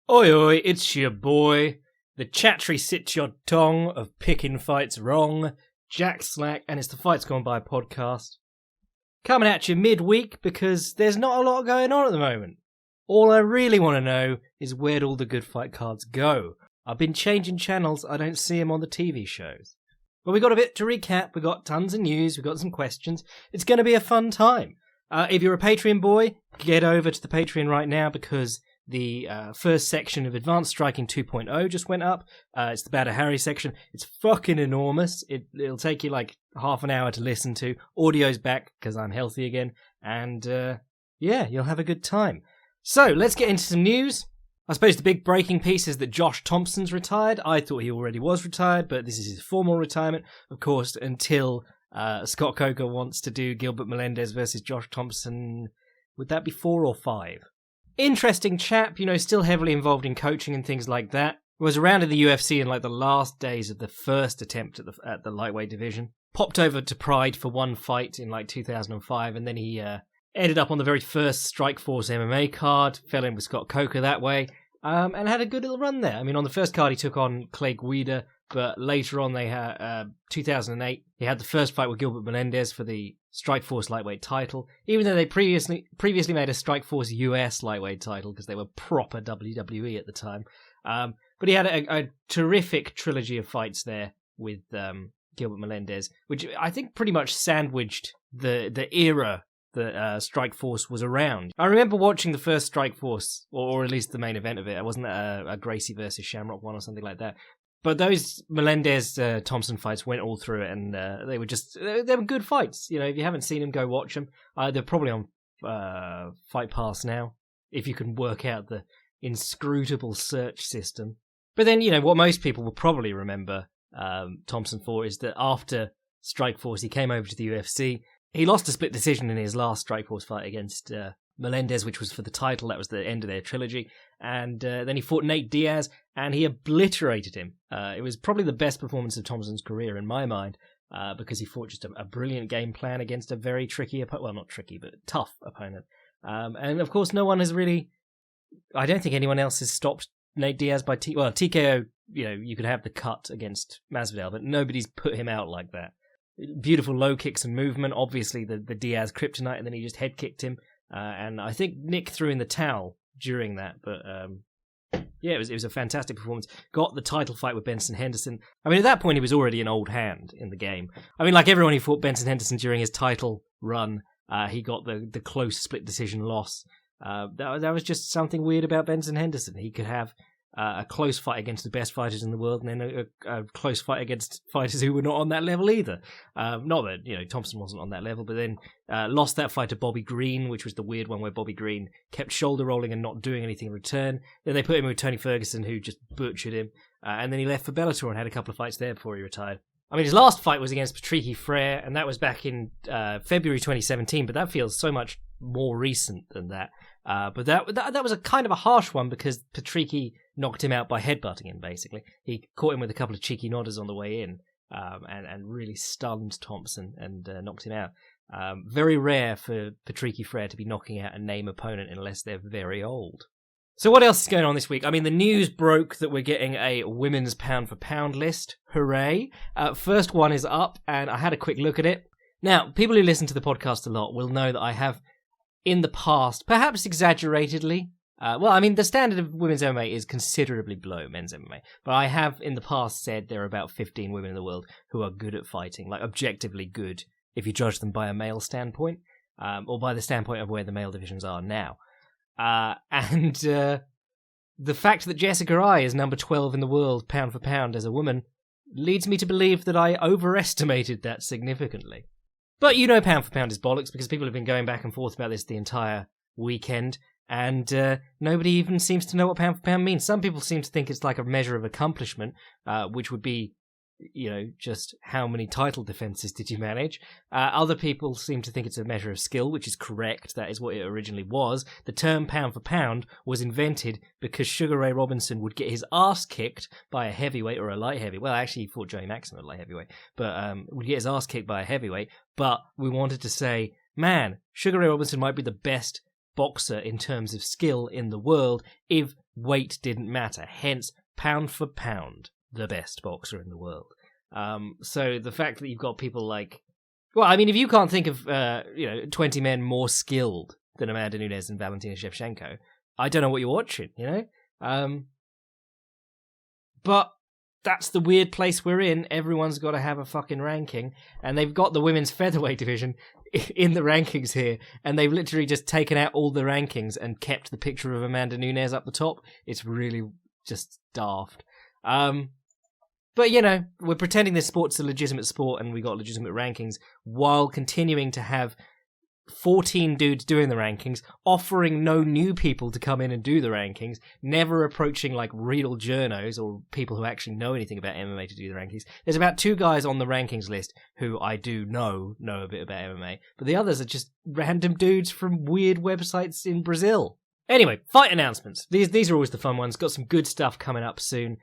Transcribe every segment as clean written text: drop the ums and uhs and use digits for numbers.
Oi oi, it's your boy, the chattery sit your tongue of picking fights wrong, Jack Slack, and it's the Fights Gone By podcast. Coming at you midweek because there's not a lot going on at the moment. All I really want to know is where'd all the good fight cards go? I've been changing channels, I don't see them on the TV shows. But we got a bit to recap, we got tons of news, we got some questions. It's going to be a fun time. If you're a Patreon boy, get over to the Patreon right now because the first section of Advanced Striking 2.0 just went up. It's the Bad Harry section. It's fucking enormous. It'll take you like half an hour to listen to. Audio's back because I'm healthy again. And yeah, you'll have a good time. So let's get into some news. I suppose the big breaking piece is that Josh Thompson's retired. I thought he already was retired, but this is his formal retirement, of course, until Scott Coker wants to do Gilbert Melendez versus Josh Thompson. Would that be 4 or 5? Interesting chap, you know, still heavily involved in coaching and things like that. Was around in the UFC in like the last days of the first attempt at the lightweight division. Popped over to Pride for one fight in like 2005, and then he ended up on the very first Strikeforce MMA card, fell in with Scott Coker that way, and had a good little run there. I mean, on the first card he took on Clay Guida, but later on they had 2008. He had the first fight with Gilbert Melendez for the Strikeforce lightweight title, even though they previously made a Strikeforce US lightweight title because they were proper WWE at the time. But he had a terrific trilogy of fights there with Gilbert Melendez, which I think pretty much sandwiched the era that Strikeforce was around. I remember watching the first Strikeforce, or at least the main event of it. It wasn't a Gracie versus Shamrock one or something like that. But those Melendez-Thompson fights went all through it, and they were good fights. You know, if you haven't seen them, go watch them. They're probably on Fight Pass now, if you can work out the inscrutable search system. But then, you know, what most people will probably remember Thompson for is that after Strikeforce, he came over to the UFC. He lost a split decision in his last Strikeforce fight against Melendez, which was for the title. That was the end of their trilogy. And then he fought Nate Diaz, and he obliterated him. It was probably the best performance of Thompson's career, in my mind, because he fought just a brilliant game plan against a very tricky opponent. Well, not tricky, but tough opponent. And, of course, no one has really... I don't think anyone else has stopped Nate Diaz by... TKO, you know, you could have the cut against Masvidal, but nobody's put him out like that. Beautiful low kicks and movement. Obviously, the Diaz kryptonite, and then he just head kicked him. And I think Nick threw in the towel during that, but yeah, it was a fantastic performance. Got the title fight with Benson Henderson. I mean, at that point, he was already an old hand in the game. I mean, like everyone who fought Benson Henderson during his title run, he got the close split decision loss. That was just something weird about Benson Henderson. He could have a close fight against the best fighters in the world, and then a close fight against fighters who were not on that level either. Not that, you know, Thompson wasn't on that level, but then lost that fight to Bobby Green, which was the weird one where Bobby Green kept shoulder rolling and not doing anything in return. Then they put him with Tony Ferguson, who just butchered him, and then he left for Bellator and had a couple of fights there before he retired. I mean, his last fight was against Patricky Freire, and that was back in February 2017, but that feels so much more recent than that. But that was a kind of a harsh one because Patricky knocked him out by headbutting him, basically. He caught him with a couple of cheeky nodders on the way in and really stunned Thompson and knocked him out. Very rare for Patricky Freire to be knocking out a name opponent unless they're very old. So what else is going on this week? I mean, the news broke that we're getting a women's pound-for-pound list. Hooray. First one is up, and I had a quick look at it. Now, people who listen to the podcast a lot will know that I have, in the past, perhaps exaggeratedly, well, I mean, the standard of women's MMA is considerably below men's MMA, but I have in the past said there are about 15 women in the world who are good at fighting, like objectively good, if you judge them by a male standpoint, or by the standpoint of where the male divisions are now. And the fact that Jessica Ai is number 12 in the world, pound for pound, as a woman, leads me to believe that I overestimated that significantly. But you know pound for pound is bollocks, because people have been going back and forth about this the entire weekend, and nobody even seems to know what pound for pound means. Some people seem to think it's like a measure of accomplishment, which would be, you know, just how many title defenses did you manage. Other people seem to think it's a measure of skill, which is correct. That is what it originally was. The term pound for pound was invented because Sugar Ray Robinson would get his ass kicked by a heavyweight or a light heavyweight. Well, actually, he fought Joey Maxim at light heavyweight, but would get his ass kicked by a heavyweight. But we wanted to say, man, Sugar Ray Robinson might be the best boxer in terms of skill in the world if weight didn't matter. Hence, pound for pound, the best boxer in the world. So the fact that you've got people like... Well, I mean, if you can't think of 20 men more skilled than Amanda Nunes and Valentina Shevchenko, I don't know what you're watching, But that's the weird place we're in. Everyone's got to have a fucking ranking, and they've got the women's featherweight division in the rankings here, and they've literally just taken out all the rankings and kept the picture of Amanda Nunes up the top. It's really just daft. But, we're pretending this sport's a legitimate sport and we got legitimate rankings while continuing to have 14 dudes doing the rankings, offering no new people to come in and do the rankings, never approaching like real journos or people who actually know anything about MMA to do the rankings. There's about 2 guys on the rankings list who I do know a bit about MMA, but the others are just random dudes from weird websites in Brazil. Anyway, fight announcements. These are always the fun ones. Got some good stuff coming up soon.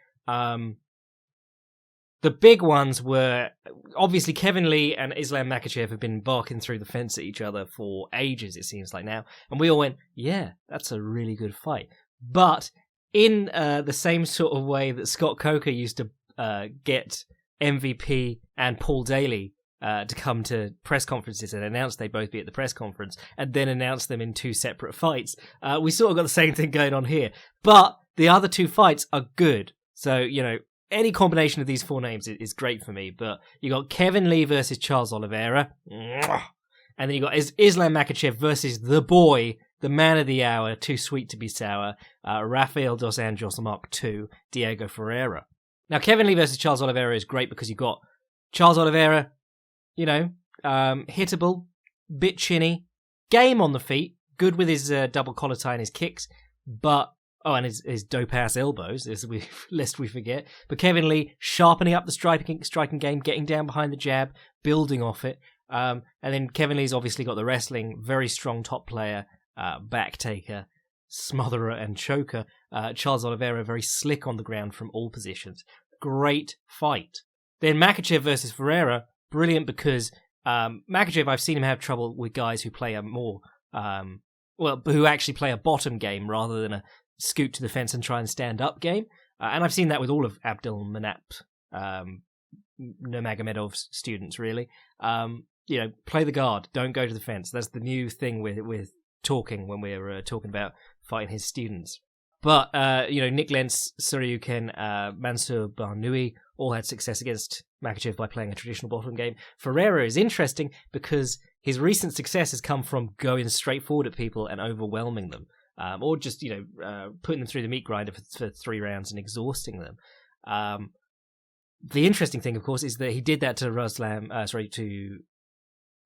The big ones were, obviously, Kevin Lee and Islam Makachev have been barking through the fence at each other for ages, it seems like now. And we all went, yeah, that's a really good fight. But in the same sort of way that Scott Coker used to get MVP and Paul Daly to come to press conferences and announce they'd both be at the press conference and then announce them in 2 separate fights, we sort of got the same thing going on here. But the other 2 fights are good. So, any combination of these 4 names is great for me, but you got Kevin Lee versus Charles Oliveira, and then you got Islam Makachev versus the boy, the man of the hour, too sweet to be sour, Rafael Dos Anjos Mark II, Diego Ferreira. Now, Kevin Lee versus Charles Oliveira is great because you got Charles Oliveira, hittable, bit chinny, game on the feet, good with his double collar tie and his kicks, but... Oh, and his dope-ass elbows, lest we forget. But Kevin Lee sharpening up the striking game, getting down behind the jab, building off it. And then Kevin Lee's obviously got the wrestling, very strong top player, back taker, smotherer, and choker. Charles Oliveira, very slick on the ground from all positions. Great fight. Then Makachev versus Ferreira, brilliant because Makachev, I've seen him have trouble with guys who play a more... who actually play a bottom game rather than a scoot to the fence and try and stand up game. And I've seen that with all of Abdul Manap Nurmagomedov's students, really. Play the guard, don't go to the fence. That's the new thing with talking when we're talking about fighting his students. But, Nick Lentz, Soryuken, Mansour Barnoui all had success against Makachev by playing a traditional bottom game. Ferreira is interesting because his recent success has come from going straight forward at people and overwhelming them. Or just, putting them through the meat grinder for 3 rounds and exhausting them. The interesting thing, of course, is that he did that to Rustam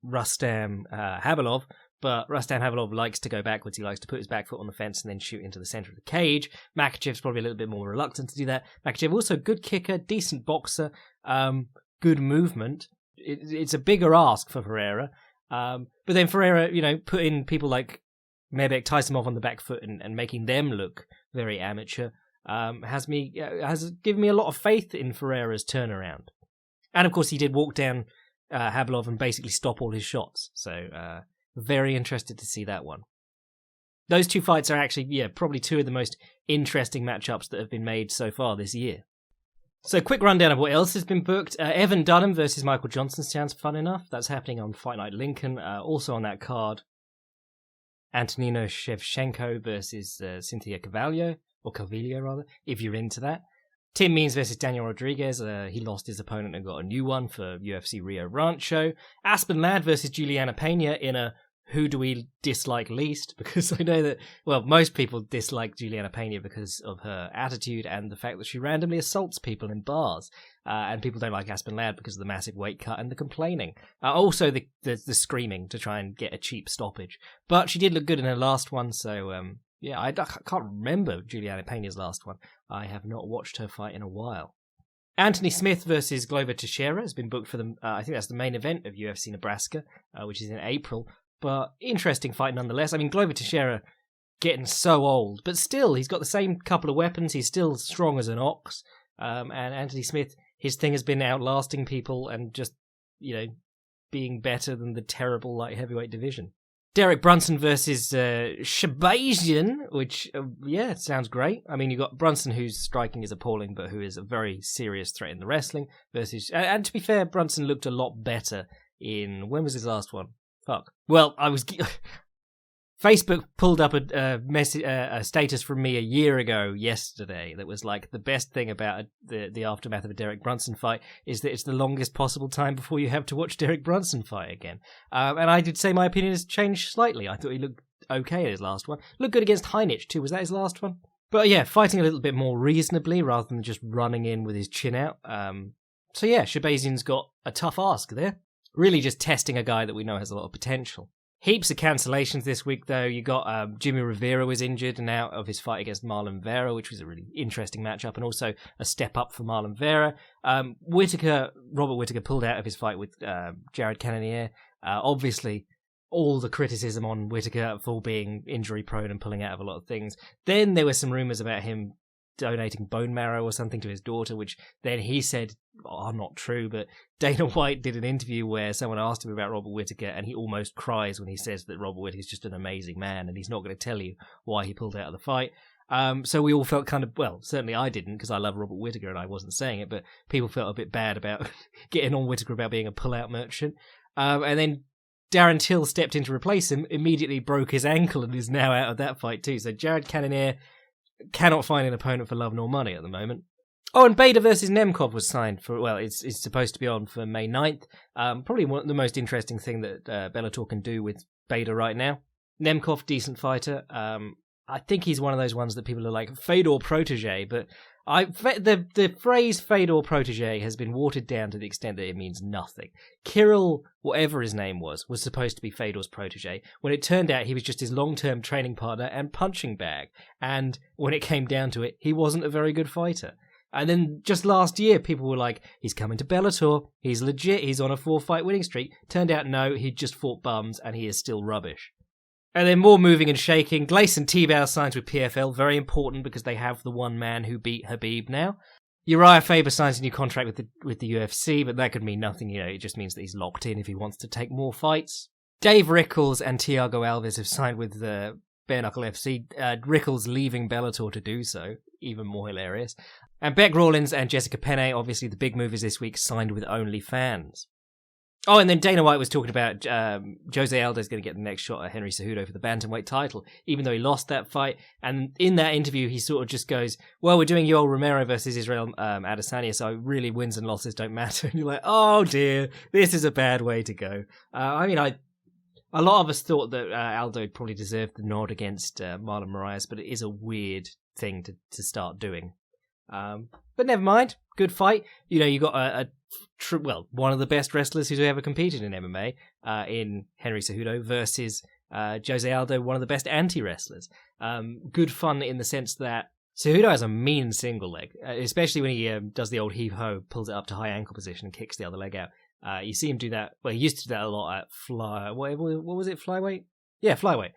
Habilov, but Rustam Habilov likes to go backwards. He likes to put his back foot on the fence and then shoot into the center of the cage. Makachev's probably a little bit more reluctant to do that. Makachev also good kicker, decent boxer, good movement. It's a bigger ask for Ferreira. But then Ferreira, put in people like Mebek, Tysonov on the back foot and making them look very amateur, has given me a lot of faith in Ferreira's turnaround. And of course, he did walk down Habilov and basically stop all his shots. So very interested to see that one. Those 2 fights are actually, probably 2 of the most interesting matchups that have been made so far this year. So quick rundown of what else has been booked. Evan Dunham versus Michael Johnson sounds fun enough. That's happening on Fight Night Lincoln. Also on that card, Antonina Shevchenko versus Cynthia Calvillo, if you're into that. Tim Means versus Daniel Rodriguez. He lost his opponent and got a new one for UFC Rio Rancho. Aspen Ladd versus Juliana Pena in a who do we dislike least? Because I know that, most people dislike Juliana Pena because of her attitude and the fact that she randomly assaults people in bars. And people don't like Aspen Ladd because of the massive weight cut and the complaining. Also the screaming to try and get a cheap stoppage. But she did look good in her last one, so I can't remember Juliana Pena's last one. I have not watched her fight in a while. Anthony Smith versus Glover Teixeira has been booked for I think that's the main event of UFC Nebraska, which is in April. But interesting fight nonetheless. I mean, Glover Teixeira getting so old, but still, he's got the same couple of weapons. He's still strong as an ox. And Anthony Smith, his thing has been outlasting people and just, being better than the terrible light heavyweight division. Derek Brunson versus Shabazian, which, sounds great. I mean, you've got Brunson, whose striking is appalling, but who is a very serious threat in the wrestling, versus... And to be fair, Brunson looked a lot better in... When was his last one? Fuck. Well, I was... Facebook pulled up a status from me a year ago yesterday that was like, the best thing about the aftermath of a Derek Brunson fight is that it's the longest possible time before you have to watch Derek Brunson fight again. And I did say my opinion has changed slightly. I thought he looked okay at his last one. Looked good against Heinich too. Was that his last one? But yeah, fighting a little bit more reasonably rather than just running in with his chin out. So yeah, Shabazian's got a tough ask there. Really just testing a guy that we know has a lot of potential. Heaps of cancellations this week, though. You got Jimmy Rivera was injured and out of his fight against Marlon Vera, which was a really interesting matchup, and also a step up for Marlon Vera. Robert Whittaker pulled out of his fight with Jared Cannonier. Obviously, all the criticism on Whittaker for being injury prone and pulling out of a lot of things. Then there were some rumours about him donating bone marrow or something to his daughter, which then he said are not true, but Dana White did an interview where someone asked him about Robert Whittaker, and he almost cries when he says that Robert Whittaker is just an amazing man, and he's not going to tell you why he pulled out of the fight. So we all felt kind of, well, certainly I didn't, because I love Robert Whittaker and I wasn't saying it, but people felt a bit bad about getting on Whittaker about being a pull-out merchant. And then Darren Till stepped in to replace him, immediately broke his ankle, and is now out of that fight too. So Jared Cannonier cannot find an opponent for love nor money at the moment. Oh, and Bader versus Nemkov was signed for, well, it's supposed to be on for May 9th. Probably one of the most interesting thing that Bellator can do with Bader right now. Nemkov, decent fighter. I think he's one of those ones that people are like, Fedor protege, but the phrase Fedor protege has been watered down to the extent that it means nothing. Kirill, whatever his name was supposed to be Fedor's protege, when it turned out he was just his long-term training partner and punching bag. And when it came down to it, he wasn't a very good fighter. And then just last year, people were like, he's coming to Bellator, he's legit, he's on a 4-fight winning streak. Turned out, no, he just fought bums, and he is still rubbish. And then more moving and shaking. Gleison Tebow signs with PFL, very important because they have the one man who beat Habib now. Uriah Faber signs a new contract with the UFC, but that could mean nothing, it just means that he's locked in if he wants to take more fights. Dave Rickles and Thiago Alves have signed with the Bare Knuckle FC. Rickles leaving Bellator to do so, even more hilarious. And Beck Rawlins and Jessica Penne, obviously the big movers this week, signed with OnlyFans. Oh, and then Dana White was talking about Jose Aldo is going to get the next shot at Henry Cejudo for the bantamweight title, even though he lost that fight. And in that interview, he sort of just goes, well, we're doing Yoel Romero versus Israel Adesanya, so really wins and losses don't matter. And you're like, oh dear, this is a bad way to go. A lot of us thought that Aldo probably deserved the nod against Marlon Moraes, but it is a weird thing to start doing. But never mind, good fight. You got one of the best wrestlers who's ever competed in MMA in Henry Cejudo versus Jose Aldo, one of the best anti-wrestlers. Good fun in the sense that Cejudo has a mean single leg, especially when he does the old heave-ho, pulls it up to high ankle position and kicks the other leg out. You see him do that. Well, he used to do that a lot at what was it, flyweight? Yeah, flyweight.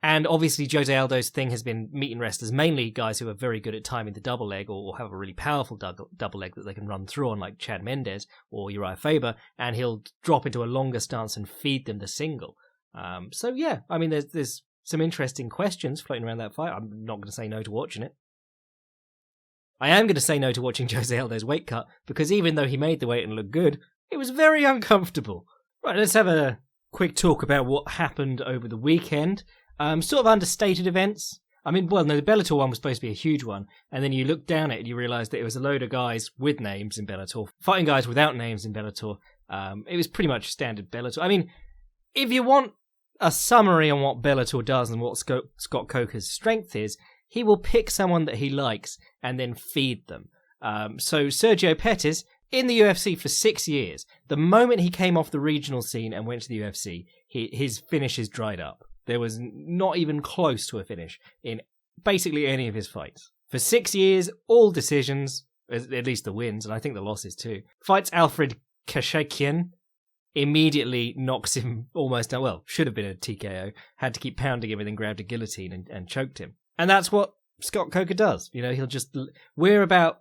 And obviously Jose Aldo's thing has been meeting wrestlers, mainly guys who are very good at timing the double leg or have a really powerful double leg that they can run through on, like Chad Mendes or Uriah Faber, and he'll drop into a longer stance and feed them the single. So yeah, I mean, there's some interesting questions floating around that fight. I'm not going to say no to watching it. I am going to say no to watching Jose Aldo's weight cut, because even though he made the weight and looked good, it was very uncomfortable. Right, let's have a quick talk about what happened over the weekend. Sort of understated events. I mean, well, no, the Bellator one was supposed to be a huge one, and then you look down at it and you realise that it was a load of guys with names in Bellator, fighting guys without names in Bellator. It was pretty much standard Bellator. I mean, if you want a summary on what Bellator does and what Scott Coker's strength is, he will pick someone that he likes and then feed them. So Sergio Pettis, in the UFC for 6 years, the moment he came off the regional scene and went to the UFC, his finishes dried up. There was not even close to a finish in basically any of his fights. For 6 years, all decisions, at least the wins, and I think the losses too. Fights Alfred Kashakian, immediately knocks him almost down. Well, should have been a TKO. Had to keep pounding him and then grabbed a guillotine and choked him. And that's what Scott Coker does. He'll just... We're about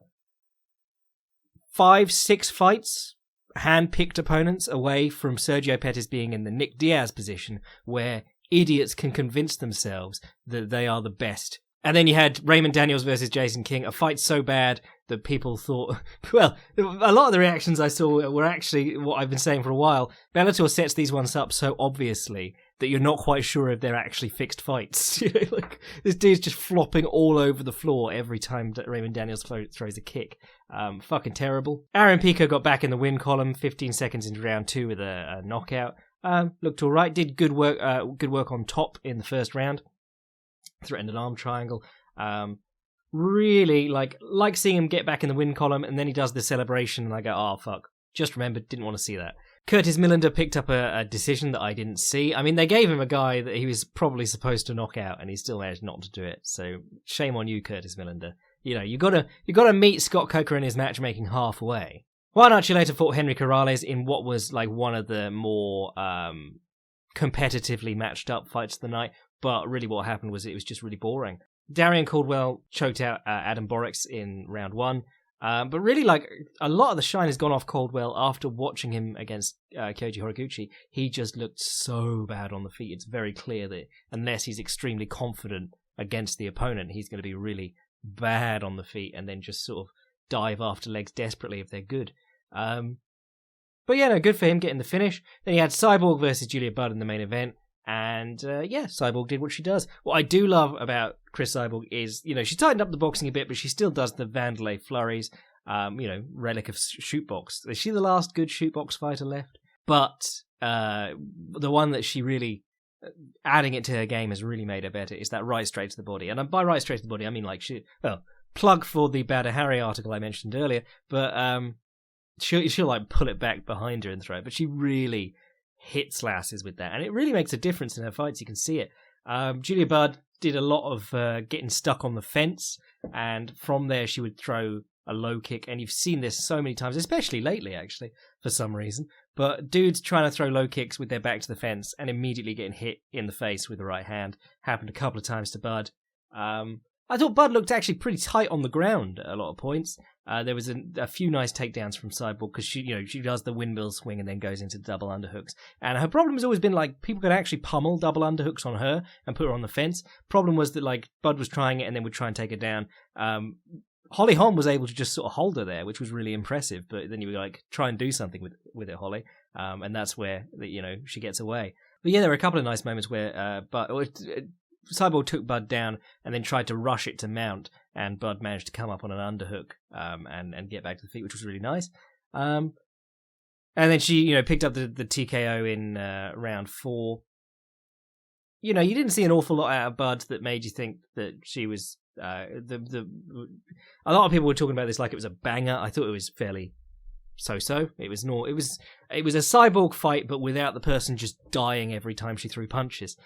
5-6 fights hand-picked opponents away from Sergio Pettis being in the Nick Diaz position, where idiots can convince themselves that they are the best. And then you had Raymond Daniels versus Jason King, a fight so bad that people thought... Well, a lot of the reactions I saw were actually what I've been saying for a while. Bellator sets these ones up so obviously that you're not quite sure if they're actually fixed fights. Like, this dude's just flopping all over the floor every time that Raymond Daniels throws a kick. Fucking terrible. Aaron Pico got back in the win column 15 seconds into round 2 with a knockout. Looked all right. Did good work on top in the first round. Threatened an arm triangle. Really like seeing him get back in the win column, and then he does the celebration, and I go, oh fuck. Just remembered, didn't want to see that. Curtis Millender picked up a decision that I didn't see. I mean, they gave him a guy that he was probably supposed to knock out, and he still managed not to do it. So shame on you, Curtis Millender. You know, you gotta meet Scott Coker in his matchmaking halfway. Juan Archuleta fought Henry Corrales in what was like one of the more competitively matched up fights of the night. But really what happened was it was just really boring. Darian Caldwell choked out Adam Borix in round 1. But really, like, a lot of the shine has gone off Caldwell after watching him against Kyoji Horiguchi. He just looked so bad on the feet. It's very clear that unless he's extremely confident against the opponent, he's going to be really bad on the feet and then just sort of dive after legs desperately if they're good. But yeah, no, good for him getting the finish. Then he had Cyborg versus Julia Budd in the main event. And Cyborg did what she does. What I do love about Chris Cyborg is, you know, she tightened up the boxing a bit, but she still does the Vanderlei flurries, relic of shootbox. Is she the last good shootbox fighter left? But the one that she really, adding it to her game has really made her better, is that right straight to the body. And by right straight to the body, I mean like plug for the Badr Hari article I mentioned earlier, but she'll like pull it back behind her and throw it, but she really hits lasses with that, and it really makes a difference in her fights. You can see it. Julia Budd did a lot of getting stuck on the fence, and from there she would throw a low kick, and you've seen this so many times, especially lately actually, for some reason, but dudes trying to throw low kicks with their back to the fence and immediately getting hit in the face with the right hand. Happened a couple of times to Budd. I thought Budd looked actually pretty tight on the ground at a lot of points. There was a few nice takedowns from Cyborg because she does the windmill swing and then goes into double underhooks. And her problem has always been like people could actually pummel double underhooks on her and put her on the fence. Problem was that like Budd was trying it and then would try and take her down. Holly Holm was able to just sort of hold her there, which was really impressive. But then you were like, try and do something with it, Holly. And that's where she gets away. But yeah, there were a couple of nice moments where Cyborg took Budd down and then tried to rush it to mount, and Budd managed to come up on an underhook and get back to the feet, which was really nice. And then she, picked up the TKO in round 4. You didn't see an awful lot out of Budd that made you think that she was a lot of people were talking about this like it was a banger. I thought it was fairly so-so. It was a Cyborg fight, but without the person just dying every time she threw punches.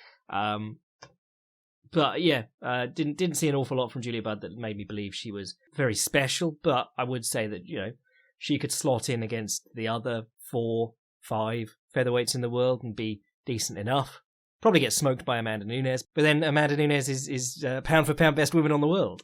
But yeah, didn't see an awful lot from Julia Budd that made me believe she was very special. But I would say that she could slot in against the other 4, 5 featherweights in the world and be decent enough. Probably get smoked by Amanda Nunes, but then Amanda Nunes is pound for pound best woman on the world.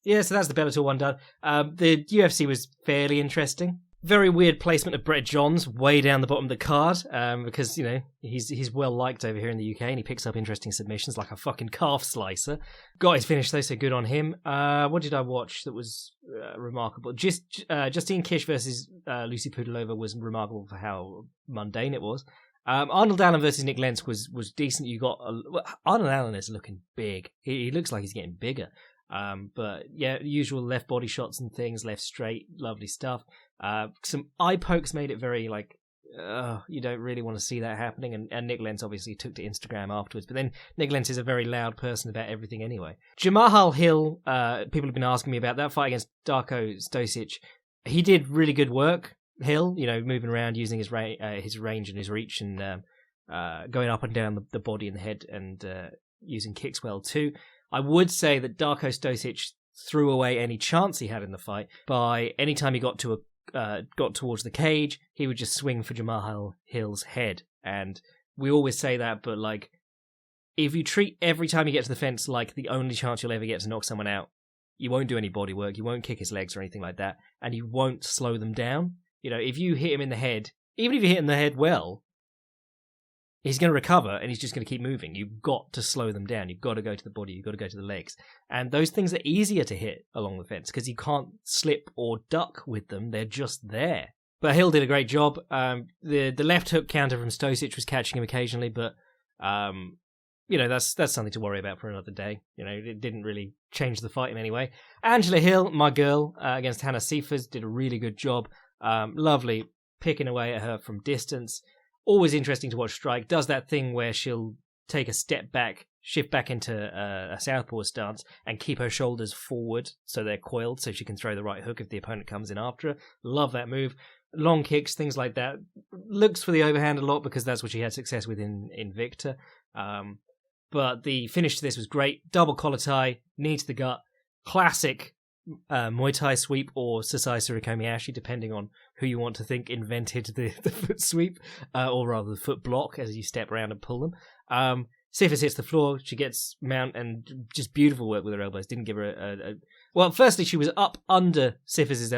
Yeah, so that's the Bellator one done. The UFC was fairly interesting. Very weird placement of Brett Johns way down the bottom of the card, because he's well liked over here in the UK and he picks up interesting submissions like a fucking calf slicer. Got his finish though, so good on him. What did I watch that was remarkable? Justine Kish versus Lucy Pudilova was remarkable for how mundane it was. Arnold Allen versus Nick Lentz was decent. You got Arnold Allen is looking big. He looks like he's getting bigger. But yeah, usual left body shots and things, left straight, lovely stuff. Some eye pokes made it very like, you don't really want to see that happening. And Nick Lentz obviously took to Instagram afterwards. But then Nick Lentz is a very loud person about everything anyway. Jamahal Hill, people have been asking me about that fight against Darko Stosic. He did really good work. Hill, moving around, using his range and his reach, and going up and down the body and the head, and using kicks well too. I would say that Darko Stosic threw away any chance he had in the fight by any time he got towards the cage, he would just swing for Jamahal Hill's head. And we always say that, but like, if you treat every time you get to the fence like the only chance you'll ever get to knock someone out, you won't do any body work, you won't kick his legs or anything like that, and you won't slow them down. if you hit him in the head, even if you hit him in the head well, he's going to recover and he's just going to keep moving. You've got to slow them down. You've got to go to the body. You've got to go to the legs. And those things are easier to hit along the fence because you can't slip or duck with them. They're just there. But Hill did a great job. The left hook counter from Stosic was catching him occasionally, but that's something to worry about for another day. It didn't really change the fight in any way. Angela Hill, my girl, against Hannah Cephas, did a really good job. Lovely picking away at her from distance. Always interesting to watch strike. Does that thing where she'll take a step back, shift back into a southpaw stance, and keep her shoulders forward so they're coiled so she can throw the right hook if the opponent comes in after her. Love that move. Long kicks, things like that. Looks for the overhand a lot because that's what she had success with in Victor. But the finish to this was great. Double collar tie, knee to the gut. Classic Muay Thai sweep or Sasai Surikomi-ashi, depending on who you want to think invented the foot sweep, or rather the foot block as you step around and pull them. Cephas hits the floor, she gets mount, and just beautiful work with her elbows. Didn't give her well, firstly, she was up under Cephas's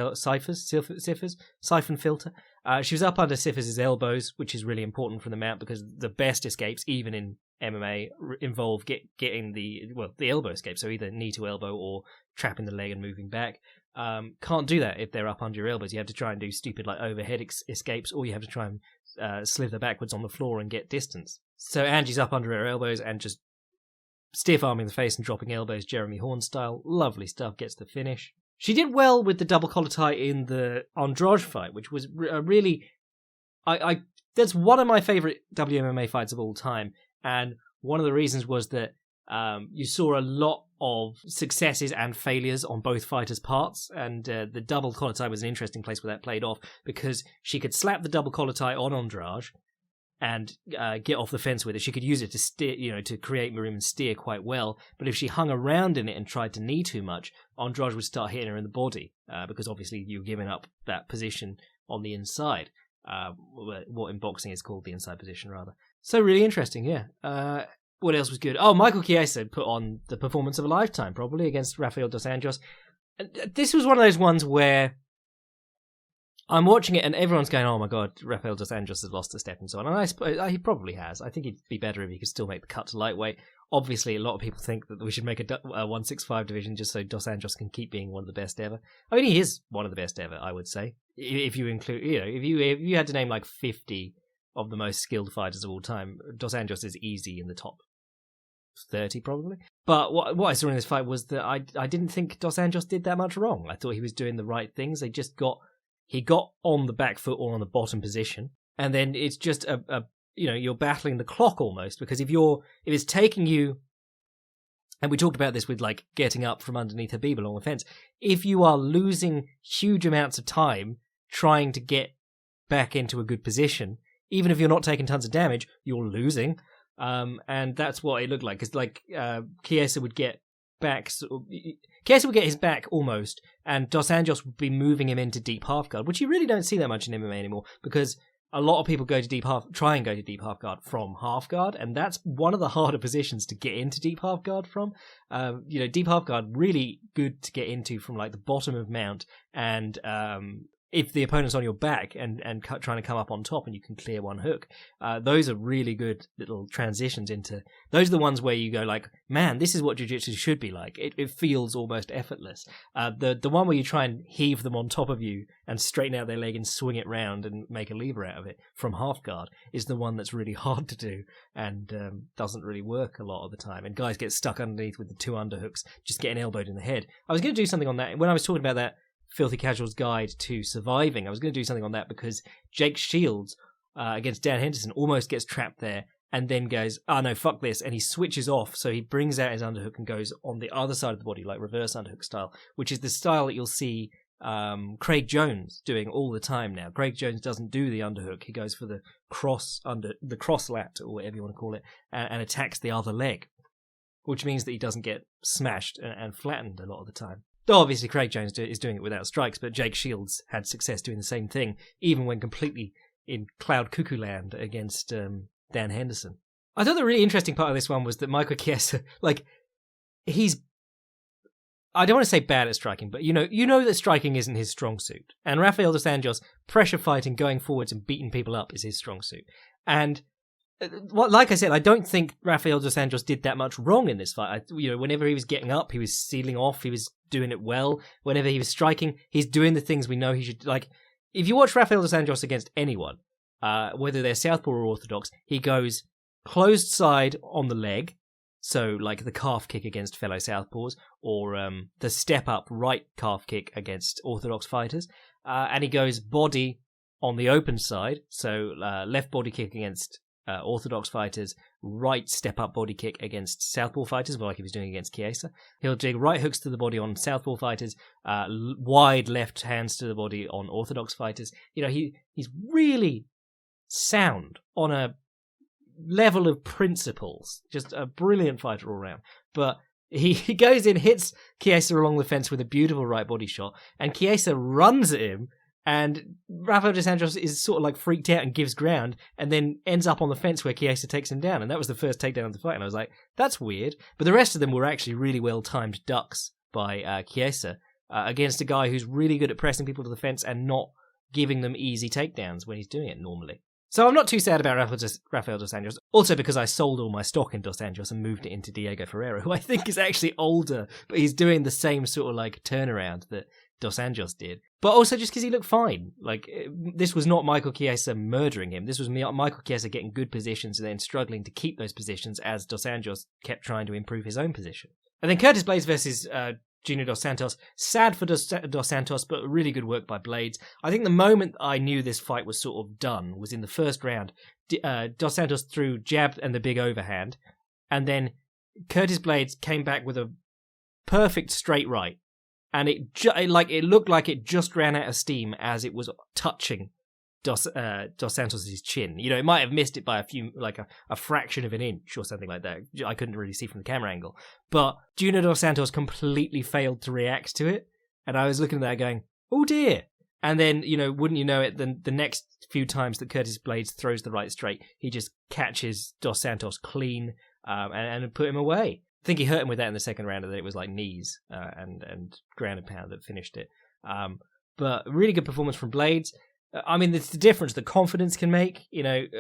siphon filter. She was up under Cephas's elbows, which is really important for the mount because the best escapes, even in MMA, involve getting the elbow escape, so either knee to elbow or trapping the leg and moving back. Can't do that if they're up under your elbows. You have to try and do stupid like overhead escapes, or you have to try and slither backwards on the floor and get distance. So Angie's up under her elbows and just stiff arming the face and dropping elbows, Jeremy Horn style. Lovely stuff, gets the finish. She did well with the double collar tie in the Andrade fight, which was really... that's one of my favourite WMMA fights of all time, and one of the reasons was that you saw a lot of successes and failures on both fighters' parts, and the double collar tie was an interesting place where that played off, because she could slap the double collar tie on Andrade and get off the fence with it. She could use it to steer, to create room and steer quite well. But if she hung around in it and tried to knee too much, Andrade would start hitting her in the body, because obviously you're giving up that position on the inside. What in boxing is called the inside position, rather. So really interesting, yeah. What else was good? Oh, Michael Chiesa put on the performance of a lifetime, probably, against Rafael Dos Anjos. This was one of those ones where I'm watching it and everyone's going, oh my god, Rafael Dos Anjos has lost a step and so on. And I suppose he probably has. I think it'd be better if he could still make the cut to lightweight. Obviously, a lot of people think that we should make a 165 division just so Dos Anjos can keep being one of the best ever. I mean, he is one of the best ever, I would say. If you include, if you had to name like 50 of the most skilled fighters of all time, Dos Anjos is easy in the top 30 probably. But what I saw in this fight was that I didn't think Dos Anjos did that much wrong. I thought he was doing the right things. He got on the back foot or on the bottom position, and then it's just you're battling the clock almost, because if it's taking you, and we talked about this with like getting up from underneath Habib along the fence, if you are losing huge amounts of time trying to get back into a good position, even if you're not taking tons of damage, you're losing. And that's what it looked like. It's like Chiesa would get back. Chiesa would get his back almost, and Dos Anjos would be moving him into deep half guard, which you really don't see that much in MMA anymore, because a lot of people try and go to deep half guard from half guard, and that's one of the harder positions to get into deep half guard from. Deep half guard really good to get into from like the bottom of mount, and if the opponent's on your back and trying to come up on top and you can clear one hook, those are really good little transitions into... Those are the ones where you go like, man, this is what jiu-jitsu should be like. It feels almost effortless. The one where you try and heave them on top of you and straighten out their leg and swing it round and make a lever out of it from half guard is the one that's really hard to do and doesn't really work a lot of the time. And guys get stuck underneath with the two underhooks, just getting elbowed in the head. I was going to do something on that. When I was talking about that Filthy Casual's Guide to Surviving, I was going to do something on that because Jake Shields against Dan Henderson almost gets trapped there and then goes, oh no, fuck this, and he switches off, so he brings out his underhook and goes on the other side of the body, like reverse underhook style, which is the style that you'll see Craig Jones doing all the time now. Craig Jones doesn't do the underhook, he goes for the cross lat, or whatever you want to call it, and attacks the other leg, which means that he doesn't get smashed and flattened a lot of the time. Obviously, Craig Jones is doing it without strikes, but Jake Shields had success doing the same thing, even when completely in Cloud Cuckoo Land against Dan Henderson. I thought the really interesting part of this one was that Michael Chiesa, I don't want to say bad at striking, but you know that striking isn't his strong suit. And Rafael Dos Anjos, pressure fighting, going forwards and beating people up is his strong suit. And like I said, I don't think Rafael Dos Anjos did that much wrong in this fight. Whenever he was getting up, he was sealing off, he was doing it well. Whenever he was striking, he's doing the things we know he should. Like, if you watch Rafael Dos Anjos against anyone, whether they're southpaw or orthodox, he goes closed side on the leg, so like the calf kick against fellow southpaws, or the step up right calf kick against orthodox fighters, and he goes body on the open side, so left body kick against orthodox fighters, right step up body kick against southpaw fighters, like he was doing against Chiesa. He'll dig right hooks to the body on southpaw fighters, wide left hands to the body on orthodox fighters. He's really sound on a level of principles, just a brilliant fighter all around. But he goes in, hits Chiesa along the fence with a beautiful right body shot, and Chiesa runs at him, and Rafael Dos Anjos is sort of like freaked out and gives ground, and then ends up on the fence where Chiesa takes him down. And that was the first takedown of the fight, and I was like, that's weird. But the rest of them were actually really well timed ducks by Chiesa against a guy who's really good at pressing people to the fence and not giving them easy takedowns when he's doing it normally. So I'm not too sad about Rafael Dos Anjos, also because I sold all my stock in Dos Anjos and moved it into Diego Ferreira, who I think is actually older, but he's doing the same sort of like turnaround that Dos Anjos did. But also just because he looked fine. Like, this was not Michael Chiesa murdering him. This was Michael Chiesa getting good positions and then struggling to keep those positions as Dos Anjos kept trying to improve his own position. And then Curtis Blades versus Junior Dos Santos. Sad for Dos Santos, but really good work by Blades. I think the moment I knew this fight was sort of done was in the first round. Dos Santos threw jab and the big overhand, and then Curtis Blades came back with a perfect straight right, and it looked like it just ran out of steam as it was touching Dos Santos' chin. It might have missed it by a fraction of an inch or something like that. I couldn't really see from the camera angle. But Junior Dos Santos completely failed to react to it. And I was looking at that going, oh dear. And then, wouldn't you know it, the next few times that Curtis Blades throws the right straight, he just catches Dos Santos clean and put him away. I think he hurt him with that in the second round, and then it was like knees and ground and pound that finished it. But really good performance from Blades. I mean, it's the difference that confidence can make.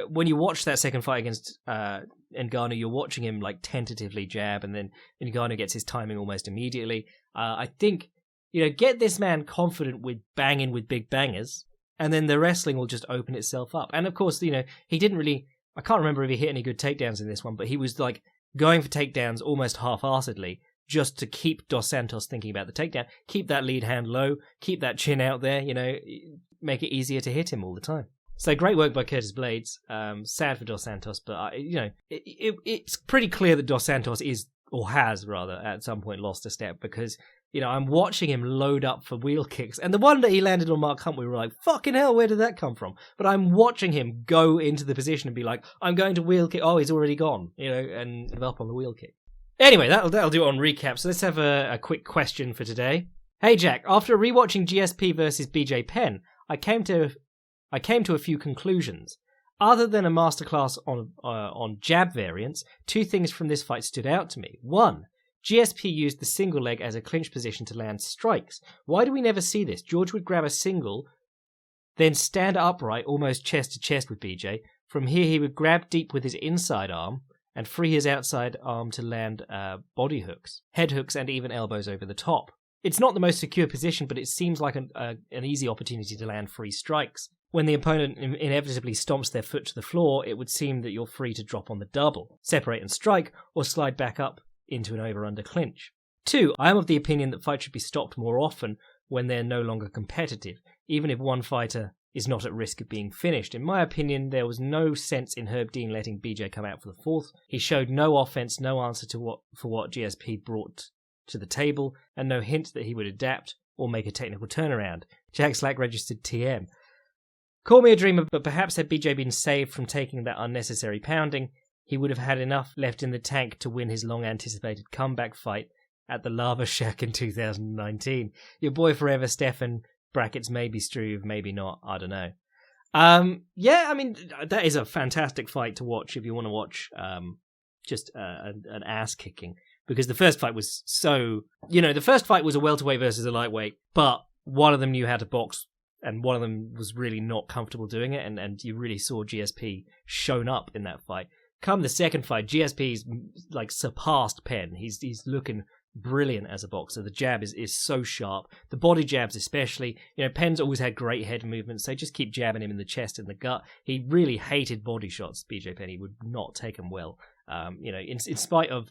When you watch that second fight against Ngannou, you're watching him like tentatively jab, and then Ngannou gets his timing almost immediately. I think, get this man confident with banging with big bangers, and then the wrestling will just open itself up. And of course, he didn't really, I can't remember if he hit any good takedowns in this one, but he was like going for takedowns almost half-heartedly, just to keep Dos Santos thinking about the takedown, keep that lead hand low, keep that chin out there, make it easier to hit him all the time. So great work by Curtis Blades. Sad for Dos Santos, but it's pretty clear that Dos Santos is, or has rather, at some point lost a step, because I'm watching him load up for wheel kicks, and the one that he landed on Mark Hunt, we were like, fucking hell, where did that come from? But I'm watching him go into the position and be like, I'm going to wheel kick. Oh, he's already gone, and up on the wheel kick. Anyway, that'll do it on recap. So let's have a quick question for today. Hey Jack, after rewatching GSP versus BJ Penn, I came to a few conclusions. Other than a masterclass on jab variants, two things from this fight stood out to me. One, GSP used the single leg as a clinch position to land strikes. Why do we never see this? George would grab a single, then stand upright, almost chest to chest with BJ. From here, he would grab deep with his inside arm and free his outside arm to land body hooks, head hooks, and even elbows over the top. It's not the most secure position, but it seems like an easy opportunity to land free strikes. When the opponent inevitably stomps their foot to the floor, it would seem that you're free to drop on the double, separate and strike, or slide back up into an over-under clinch. 2, I am of the opinion that fights should be stopped more often when they're no longer competitive, even if one fighter is not at risk of being finished. In my opinion, there was no sense in Herb Dean letting BJ come out for the fourth. He showed no offense, no answer for what GSP brought to the table, and no hint that he would adapt or make a technical turnaround. Jack Slack registered TM. Call me a dreamer, but perhaps had BJ been saved from taking that unnecessary pounding, he would have had enough left in the tank to win his long-anticipated comeback fight at the Lava Shack in 2019. Your boy forever, Stefan, brackets maybe Struve, maybe not, I don't know. Yeah, I mean, that is a fantastic fight to watch if you want to watch just an ass-kicking. because the first fight was the first fight was a welterweight versus a lightweight, but one of them knew how to box and one of them was really not comfortable doing it, and you really saw GSP shown up in that fight. Come the second fight, GSP's like surpassed Penn. He's looking brilliant as a boxer. The jab is so sharp. The body jabs especially. Penn's always had great head movements, so just keep jabbing him in the chest and the gut. He really hated body shots, BJ Penn. He would not take them well. In spite of,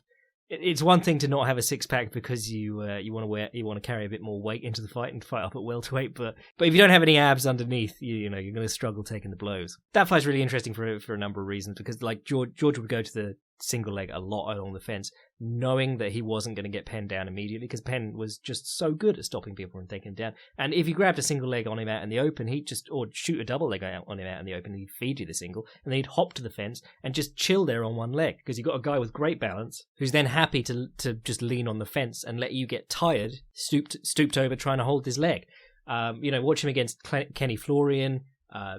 it's one thing to not have a six pack because you want to carry a bit more weight into the fight and fight up at welterweight, but if you don't have any abs underneath, you're going to struggle taking the blows. That fight's really interesting for a number of reasons, because like George would go to the single leg a lot along the fence, knowing that he wasn't going to get Penn down immediately, because Penn was just so good at stopping people and taking him down. And if you grabbed a single leg on him out in the open, or shoot a double leg on him out in the open, he'd feed you the single, and then he'd hop to the fence and just chill there on one leg, because you've got a guy with great balance who's then happy to just lean on the fence and let you get tired, stooped over trying to hold his leg. Watch him against Kenny Florian,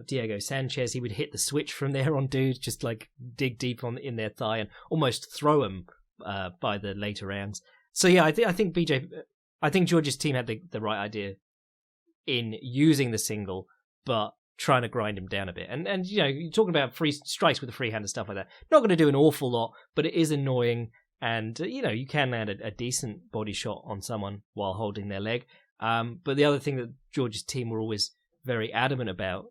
Diego Sanchez. He would hit the switch from there on dudes, just like dig deep in their thigh and almost throw them by the later rounds. So yeah, I think George's team had the right idea in using the single, but trying to grind him down a bit. And you're talking about free strikes with the free hand and stuff like that. Not going to do an awful lot, but it is annoying. And you can land a decent body shot on someone while holding their leg. But the other thing that George's team were always very adamant about,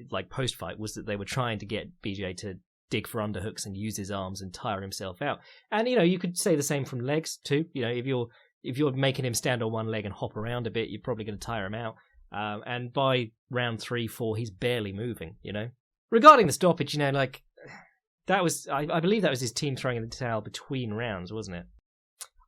like post-fight, was that they were trying to get BJ to dig for underhooks and use his arms and tire himself out. And you could say the same from legs too. If you're making him stand on one leg and hop around a bit, you're probably going to tire him out. And by round 3-4, he's barely moving. Regarding the stoppage, that was, I believe that was his team throwing in the towel between rounds, wasn't it?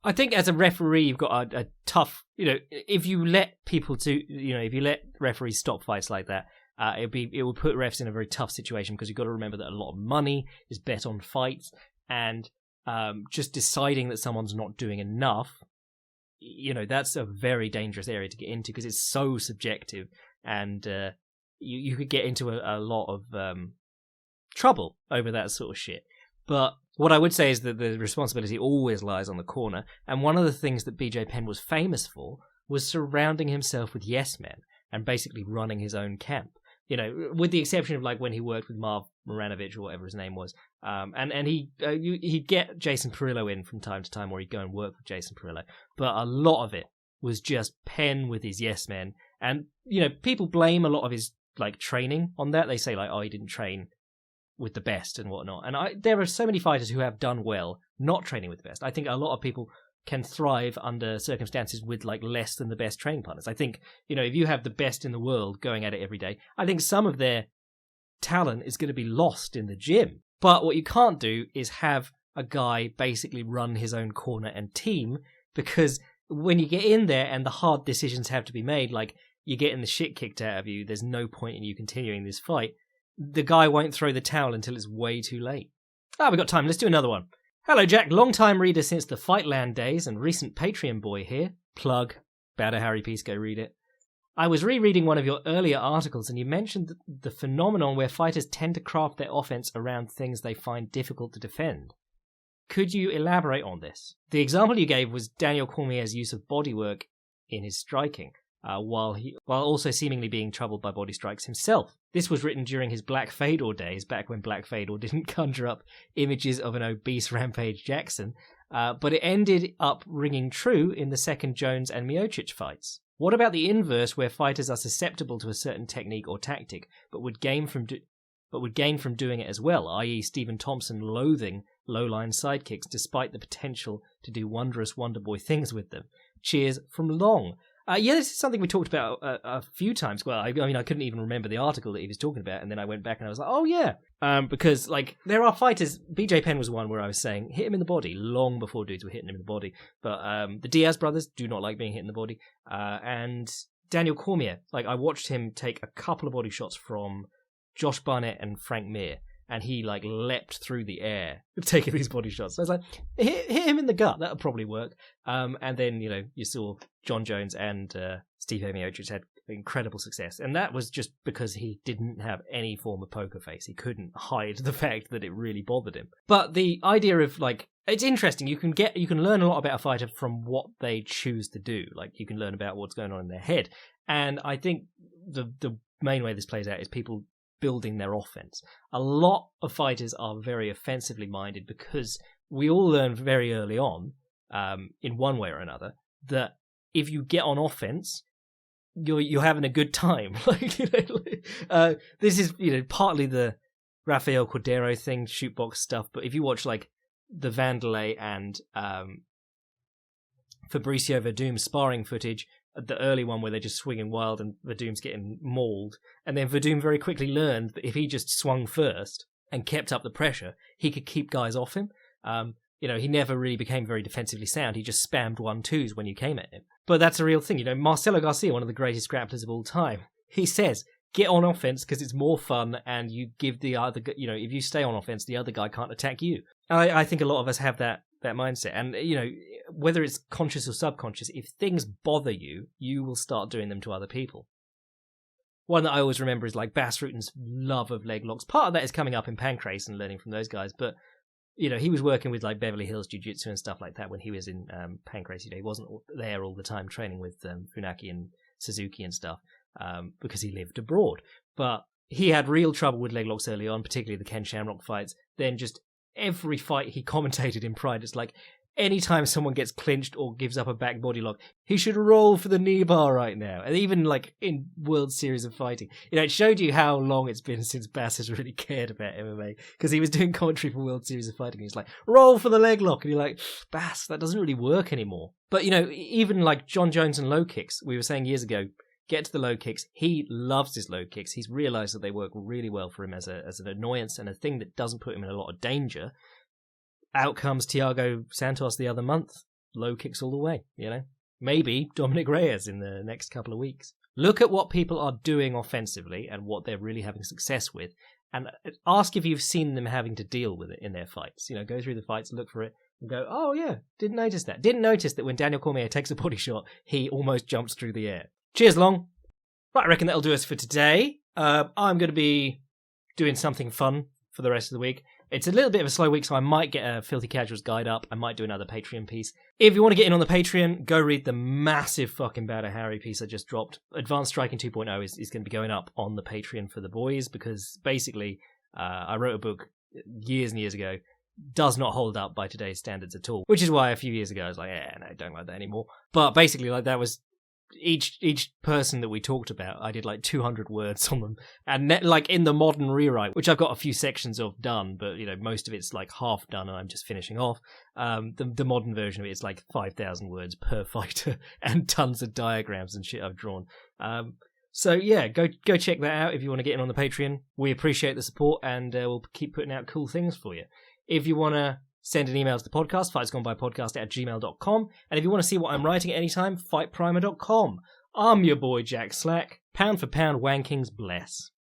I think as a referee, you've got a tough, if you let if you let referees stop fights like that, it will put refs in a very tough situation, because you've got to remember that a lot of money is bet on fights, and just deciding that someone's not doing enough, that's a very dangerous area to get into, because it's so subjective, and you could get into a lot of trouble over that sort of shit. But what I would say is that the responsibility always lies on the corner, and one of the things that BJ Penn was famous for was surrounding himself with yes men and basically running his own camp. With the exception of like when he worked with Marv Maranovic or whatever his name was, and he'd get Jason Perillo in from time to time, or he'd go and work with Jason Perillo. But a lot of it was just Penn with his yes men, and people blame a lot of his like training on that. They say like, oh, he didn't train with the best and whatnot. And there are so many fighters who have done well not training with the best. I think a lot of people can thrive under circumstances with like less than the best training partners. I think, if you have the best in the world going at it every day, I think some of their talent is going to be lost in the gym. But what you can't do is have a guy basically run his own corner and team, because when you get in there and the hard decisions have to be made, like you're getting the shit kicked out of you, there's no point in you continuing this fight. The guy won't throw the towel until it's way too late. We've got time. Let's do another one. Hello, Jack. Long-time reader since the Fightland days and recent Patreon boy here. Plug. Bad Harry Peace, go read it. I was rereading one of your earlier articles, and you mentioned the phenomenon where fighters tend to craft their offense around things they find difficult to defend. Could you elaborate on this? The example you gave was Daniel Cormier's use of bodywork in his striking, while also seemingly being troubled by body strikes himself. This was written during his Black Fedor days, back when Black Fedor didn't conjure up images of an obese Rampage Jackson, but it ended up ringing true in the second Jones and Miocic fights. What about the inverse, where fighters are susceptible to a certain technique or tactic, but would gain from doing it as well, i.e. Stephen Thompson loathing low-line sidekicks despite the potential to do wondrous Wonderboy things with them? Cheers from Long. This is something we talked about a few times. Well, I couldn't even remember the article that he was talking about, and then I went back and I was like, oh yeah. Because, like, there are fighters, BJ Penn was one where I was saying, hit him in the body, long before dudes were hitting him in the body. But the Diaz brothers do not like being hit in the body. And Daniel Cormier, like, I watched him take a couple of body shots from Josh Barnett and Frank Mir, and he, like, leapt through the air taking these body shots. So I was like, hit him in the gut, that'll probably work. And then, you saw John Jones and Steve Miocic had incredible success. And that was just because he didn't have any form of poker face. He couldn't hide the fact that it really bothered him. But the idea of, like, it's interesting. You can learn a lot about a fighter from what they choose to do. Like, you can learn about what's going on in their head. And I think the main way this plays out is people building their offense. A lot of fighters are very offensively minded because we all learn very early on, in one way or another, that if you get on offense, you're having a good time. Like, this is, partly the Rafael Cordero thing, shootbox stuff. But if you watch like the Vanderlei and Fabricio Verdum sparring footage, the early one where they're just swinging wild and Verdum's getting mauled, and then Verdum very quickly learned that if he just swung first and kept up the pressure, he could keep guys off him. He never really became very defensively sound. He just spammed 1-2s when you came at him. But that's a real thing. Marcelo Garcia, one of the greatest grapplers of all time, he says, get on offense because it's more fun, and you give the other, if you stay on offense, the other guy can't attack you. I think a lot of us have that mindset. And, whether it's conscious or subconscious, if things bother you, you will start doing them to other people. One that I always remember is like Bas Rutten's love of leg locks. Part of that is coming up in Pancrase and learning from those guys, but he was working with like Beverly Hills Jiu-Jitsu and stuff like that when he was in Pancrase. He wasn't there all the time training with Funaki and Suzuki and stuff because he lived abroad. But he had real trouble with leg locks early on, particularly the Ken Shamrock fights. Then just every fight he commentated in Pride, it's like anytime someone gets clinched or gives up a back body lock, he should roll for the knee bar right now. And even like in World Series of Fighting, it showed you how long it's been since Bass has really cared about MMA, because he was doing commentary for World Series of Fighting. He's like, roll for the leg lock. And you're like, Bass, that doesn't really work anymore. But, even like John Jones and low kicks, we were saying years ago, get to the low kicks. He loves his low kicks. He's realized that they work really well for him as an annoyance and a thing that doesn't put him in a lot of danger. Out comes Thiago Santos the other month. Low kicks all the way, Maybe Dominic Reyes in the next couple of weeks. Look at what people are doing offensively and what they're really having success with, and ask if you've seen them having to deal with it in their fights. Go through the fights, look for it, and go, oh yeah, didn't notice that. Didn't notice that when Daniel Cormier takes a body shot, he almost jumps through the air. Cheers, Long. Right, I reckon that'll do us for today. I'm going to be doing something fun for the rest of the week. It's a little bit of a slow week, so I might get a Filthy Casuals guide up. I might do another Patreon piece. If you want to get in on the Patreon, go read the massive fucking Bowder Harry piece I just dropped. Advanced Striking 2.0 is going to be going up on the Patreon for the boys, because basically I wrote a book years and years ago, does not hold up by today's standards at all, which is why a few years ago I was like, no, I don't like that anymore. But basically, like, that was each person that we talked about, I did like 200 words on them, and like in the modern rewrite, which I've got a few sections of done, but most of it's like half done and I'm just finishing off. The modern version of it is like 5,000 words per fighter and tons of diagrams and shit I've drawn. So yeah, go check that out if you want to get in on the Patreon. We appreciate the support, and we'll keep putting out cool things for you. If you want to send an email to the podcast, fightsgonebypodcast@gmail.com. And if you want to see what I'm writing at any time, fightprimer.com. I'm your boy, Jack Slack. Pound for pound, wankings bless.